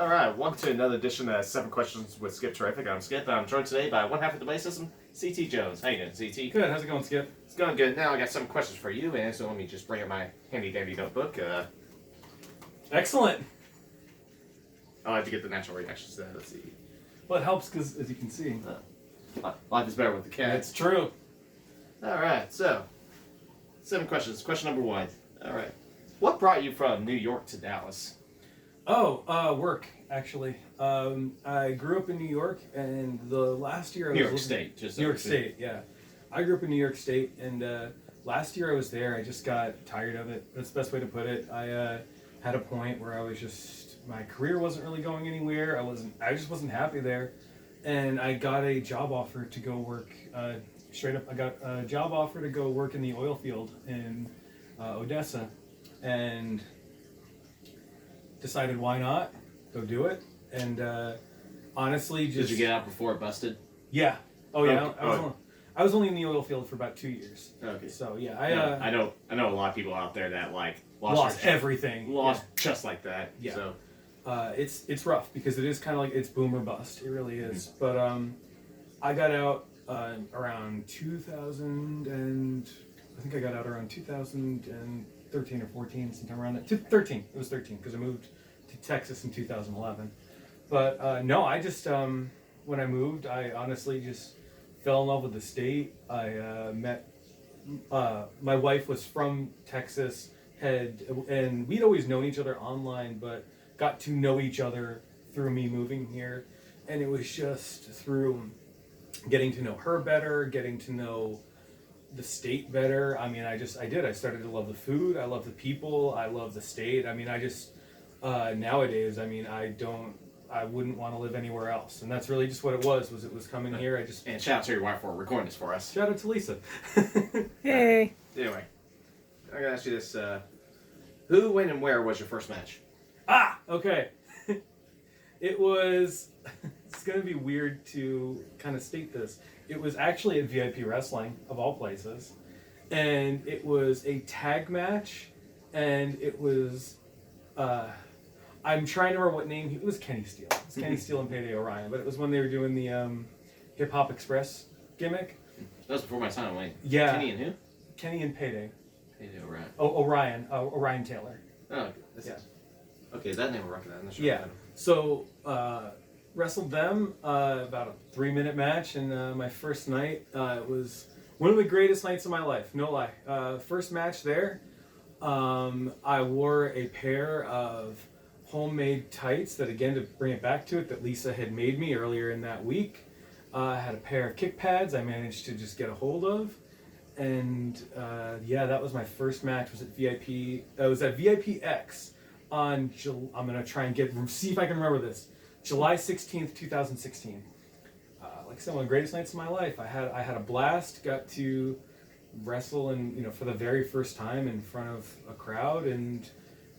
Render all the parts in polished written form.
All right, welcome to another edition of 7 Questions with Skip Terrific. I'm Skip, and I'm joined today by one half of the base system, CT Jones. How you doing, CT? Good. How's it going, Skip? It's going good. Now I got some questions for you, and so let me just bring up my handy-dandy notebook. Excellent. I like to get the natural reactions to that. Let's see. Well, it helps because, as you can see, Life is better with the cat. it's true. All right, so 7 questions. Question number 1. All right. What brought you from New York to Dallas? Work, actually. I grew up in New York, and the last year I was New York State. Just New York State, yeah. I grew up in New York State, and last year I was there. I just got tired of it. That's the best way to put it. I had a point where I was just, my career wasn't really going anywhere. I just wasn't happy there, and I got a job offer to go work. Straight up, I got a job offer to go work in the oil field in Odessa, and decided why not go do it. And honestly, just Did you get out before it busted? yeah. Oh yeah. Okay. I was only in the oil field for about 2 years. Okay. So yeah, I know a lot of people out there that like lost everything. Lost just like that. Yeah. So It's rough because it is kind of like it's boom or bust. It really is. But I got out around 2000 and I think I got out around 2013 or 14, sometime around that. 13. It was 13 because I moved to Texas in 2011. But no, I just when I moved, I honestly just fell in love with the state. I met my wife was from Texas, and we'd always known each other online, but got to know each other through me moving here, and it was just through getting to know her better, getting to know the state better. I mean, I started to love the food. I love the people. I love the state. I mean, I just nowadays, I mean, I wouldn't want to live anywhere else, and that's really just what it was. It was coming here. and shout out to your wife for recording this for us. Shout out to Lisa. Hey. Anyway, I gotta ask you this: who, when, and where was your first match? Okay. It was. It's gonna be weird to kind of state this. It was actually at VIP Wrestling, of all places, and it was a tag match, and it was. I'm trying to remember what name it was. Kenny Steele. It was Kenny Steele and Payday Orion, but it was when they were doing the Hip Hop Express gimmick. That was before my time. Wait. Yeah. Kenny and who? Kenny and Payday. Payday Orion. Oh, Orion Taylor. Oh, Yeah. Okay, that name will recognize. I'm not sure. Yeah. So wrestled them about a 3-minute match, and my first night it was one of the greatest nights of my life. No lie. First match there, I wore a pair of homemade tights that, again, to bring it back to it, that Lisa had made me earlier in that week. I had a pair of kick pads I managed to just get a hold of. And yeah, that was my first match. It was at VIP. It was at VIP X on I'm gonna try and see if I can remember this. July 16th, 2016. Like I said, one of the greatest nights of my life. I had a blast. Got to wrestle and for the very first time in front of a crowd, and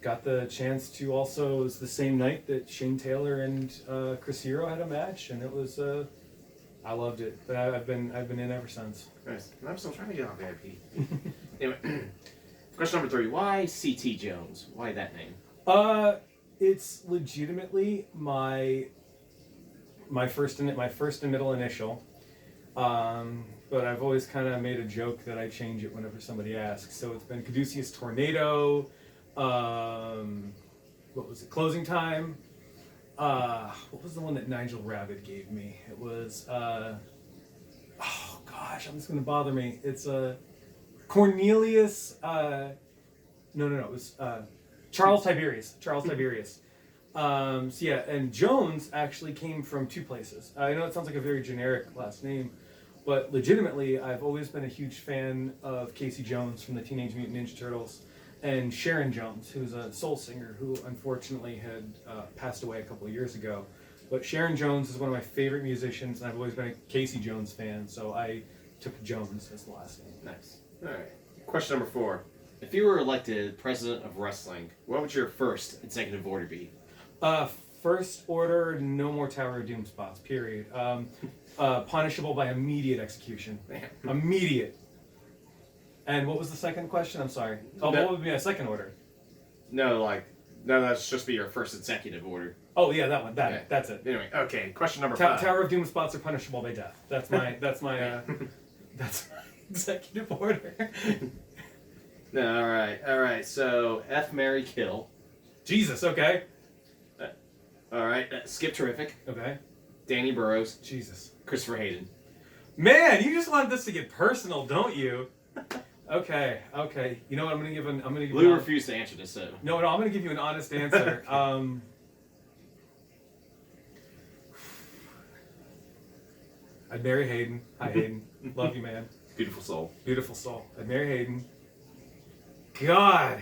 got the chance to also. It was the same night that Shane Taylor and Chris Hero had a match, and it was. I loved it, but I've been in ever since. Nice. I'm still trying to get on VIP. Anyway, question number 3: why CT Jones? Why that name? It's legitimately my first and middle initial. But I've always kind of made a joke that I change it whenever somebody asks. So it's been Caduceus Tornado. What was it? Closing Time. What was the one that Nigel Rabbit gave me? It was oh gosh, it's gonna bother me. It's Cornelius. No, it was Charles Tiberius. Charles Tiberius. So yeah, and Jones actually came from 2 places. I know it sounds like a very generic last name, but legitimately, I've always been a huge fan of Casey Jones from the Teenage Mutant Ninja Turtles, and Sharon Jones, who's a soul singer who unfortunately had passed away a couple of years ago. But Sharon Jones is one of my favorite musicians, and I've always been a Casey Jones fan, so I took Jones as the last name. Nice. All right. Question number 4: if you were elected president of wrestling, what would your first executive order be? First order: no more Tower of Doom spots. Period. Punishable by immediate execution. Immediate. And what was the second question? I'm sorry. Oh, what would be my second order? No, that's just be your first executive order. Oh yeah, that one. Okay. That's it. Anyway, okay. Question number 5. Tower of Doom spots are punishable by death. That's my that's my executive order. No, all right. So F, marry, kill. Jesus. Okay. All right. Skip Terrific, Okay. Danny Burrows, Jesus. Christopher Hayden. Man, you just want this to get personal, don't you? Okay. You know what? I'm gonna give Lou you refused to answer this. So no. I'm gonna give you an honest answer. I'd marry Hayden. Hi, Hayden. Love you, man. beautiful soul. Beautiful soul. I'd marry Hayden. God.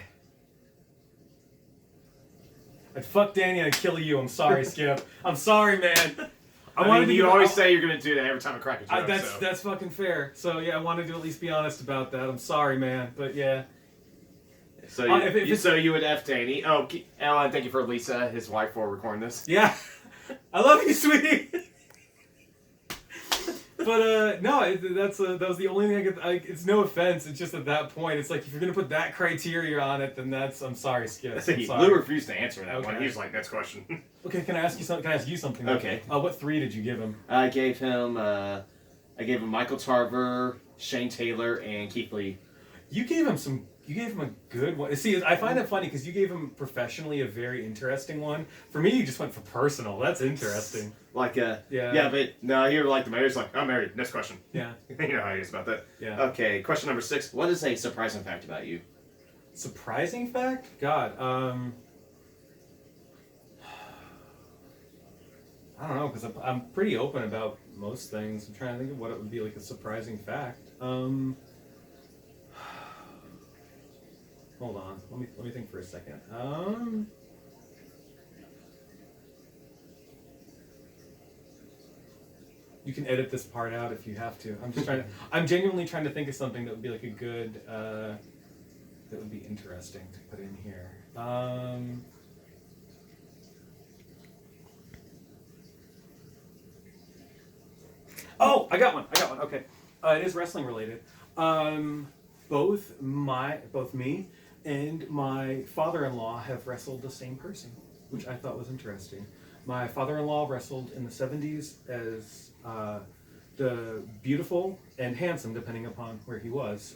I'd fuck Danny and I'd kill you. I'm sorry, Skip. I'm sorry, man. I mean, you always say you're gonna do that every time I crack a joke. That's fucking fair. So yeah, I wanted to at least be honest about that. I'm sorry, man. But yeah. So you would F Danny. Oh, Alan, thank you for Lisa, his wife, for recording this. Yeah. I love you, sweetie. But no, that was the only thing it's no offense. It's just at that point, it's like if you're gonna put that criteria on it, then I'm sorry, Skip. I'm sorry. Lou refused to answer that one. Okay. He was like, "Next question." Okay, can I ask you something? Can I ask you something? Okay. What 3 did you give him? I gave him Michael Tarver, Shane Taylor, and Keith Lee. You gave him a good one. See, I find it funny because you gave him professionally a very interesting one. For me, you just went for personal. That's interesting. Yeah, but no, you're like the mayor's like, I'm married. Next question. Yeah. You know how he is about that. Yeah. Okay, question number 6. What is a surprising fact about you? Surprising fact? God, I don't know, because I'm pretty open about most things. I'm trying to think of what it would be like a surprising fact. Hold on, let me think for a second. You can edit this part out if you have to. I'm genuinely trying to think of something that would be like a good, that would be interesting to put in here. Oh, I got one. Okay, it is wrestling related. Both me and my father-in-law have wrestled the same person, which I thought was interesting. My father-in-law wrestled in the 70s as the beautiful and handsome, depending upon where he was,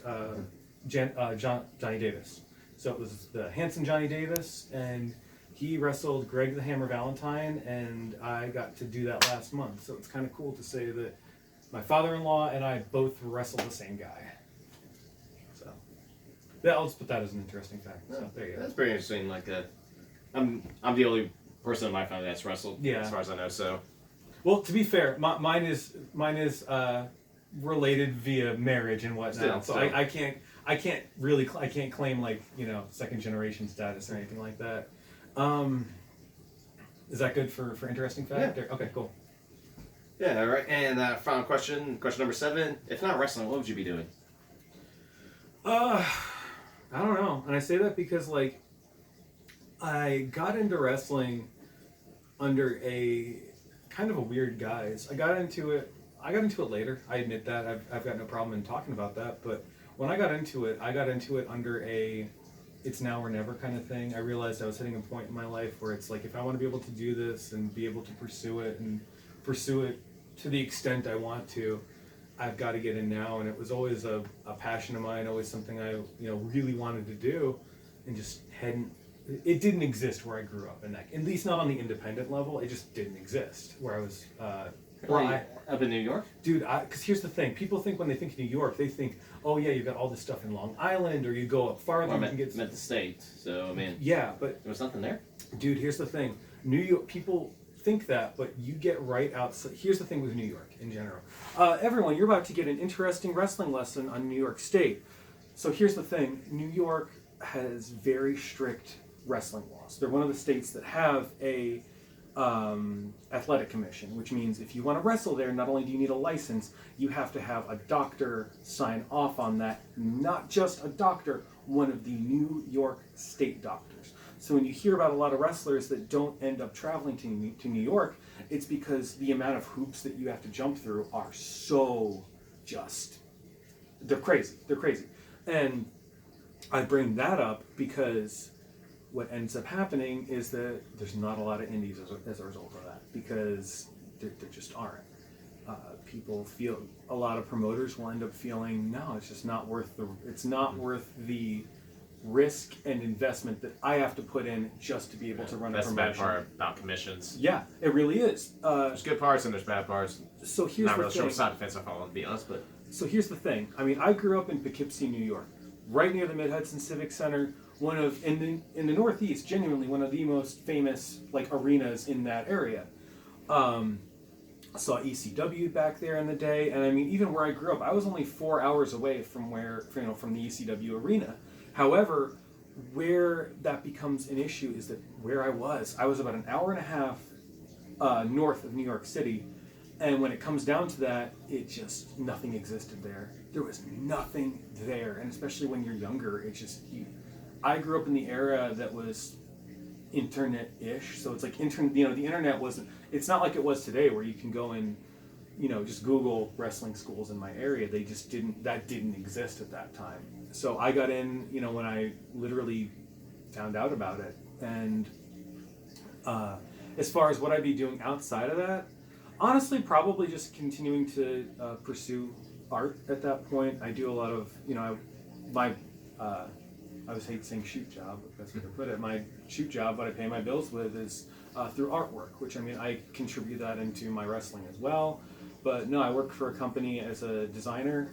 Johnny Davis. So it was the handsome Johnny Davis, and he wrestled Greg the Hammer Valentine, and I got to do that last month. So it's kind of cool to say that my father-in-law and I both wrestled the same guy. So yeah, I'll just put that as an interesting fact. So there you go. That's pretty interesting. Like, I'm the only person in my family that's wrestled, Yeah. as far as I know. So, Well, to be fair, mine is related via marriage and whatnot. So I can't really claim like second generation status or anything like that. Is that good for interesting fact? Yeah. Okay, cool. yeah, all right. And final question number 7. If not wrestling, what would you be doing? I don't know, and I say that because like I got into wrestling under a kind of a weird guise. I got into it later. I admit that. I've got no problem in talking about that. But when I got into it under a it's now or never kind of thing. I realized I was hitting a point in my life where it's like if I want to be able to do this and be able to pursue it to the extent I want to, I've got to get in now. And it was always a passion of mine, always something I really wanted to do, and just it didn't exist where I grew up, and at least not on the independent level. It just didn't exist where I was. Up in New York? Dude, because here's the thing. People think when they think New York, they think, oh yeah, you've got all this stuff in Long Island, or you go up farther. Well, you can get meant the state. So I mean, yeah, but there was nothing there. dude, here's the thing. New York people think that, but you get right outside. Here's the thing with New York in general. Everyone, you're about to get an interesting wrestling lesson on New York State. So here's the thing. New York has very strict wrestling laws. They're one of the states that have a athletic commission, which means if you want to wrestle there, not only do you need a license, you have to have a doctor sign off on that. Not just a doctor, one of the New York state doctors. So when you hear about a lot of wrestlers that don't end up traveling to New York, it's because the amount of hoops that you have to jump through are so they're crazy. And I bring that up because what ends up happening is that there's not a lot of indies as a result of that, because there just aren't. People feel, a lot of promoters will end up feeling, no, it's just not worth the risk and investment that I have to put in just to be able to run a That's the promotion. bad part about commissions. Yeah, it really is. There's good parts and there's bad parts. So here's Not the really thing. sure what side of the fence I follow, to be honest, but So here's the thing. I mean, I grew up in Poughkeepsie, New York, right near the Mid-Hudson Civic Center. One of in the Northeast, genuinely one of the most famous like arenas in that area. I saw ECW back there in the day, and I mean, even where I grew up, I was only 4 hours away from from the ECW arena. However, where that becomes an issue is that where I was about an hour and a half north of New York City, and when it comes down to that, it just nothing existed there. There was nothing there, and especially when you're younger, it's just I grew up in the era that was internet-ish, so it's like the internet wasn't. It's not like it was today, where you can go and just Google wrestling schools in my area. They just didn't exist at that time. So I got in, when I literally found out about it. And as far as what I'd be doing outside of that, honestly, probably just continuing to pursue art at that point. I do a lot of, I always hate saying shoot job, but that's what I put it. My shoot job, what I pay my bills with, is through artwork, which, I mean, I contribute that into my wrestling as well. But no, I work for a company as a designer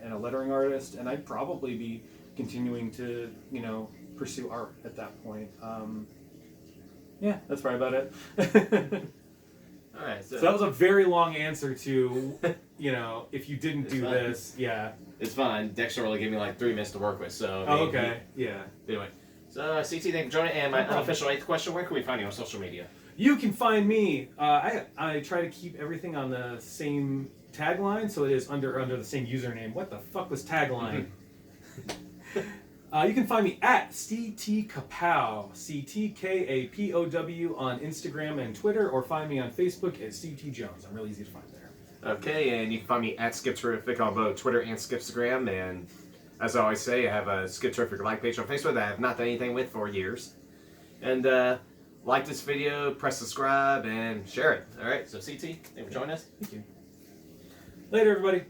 and a lettering artist, and I'd probably be continuing to, pursue art at that point. Yeah, that's probably about it. all right. So that was a very long answer to, if you didn't do fine. this, yeah. It's fine. Dexter only gave me like 3 minutes to work with, so. I Oh, mean, okay, yeah. Anyway, so CT, thank you for joining. And my unofficial 8th question: where can we find you on social media? You can find me. I try to keep everything on the same tagline, so it is under the same username. What the fuck was tagline? You can find me at CT Kapow, CTKAPOW on Instagram and Twitter, or find me on Facebook at CT Jones. I'm really easy to find there. Okay, and you can find me at Skip Terrific on both Twitter and Skipstagram. And as I always say, I have a Skip Terrific like page on Facebook that I have not done anything with for years. And like this video, press subscribe, and share it. All right, so CT, thank you for joining us. Thank you. Later, everybody.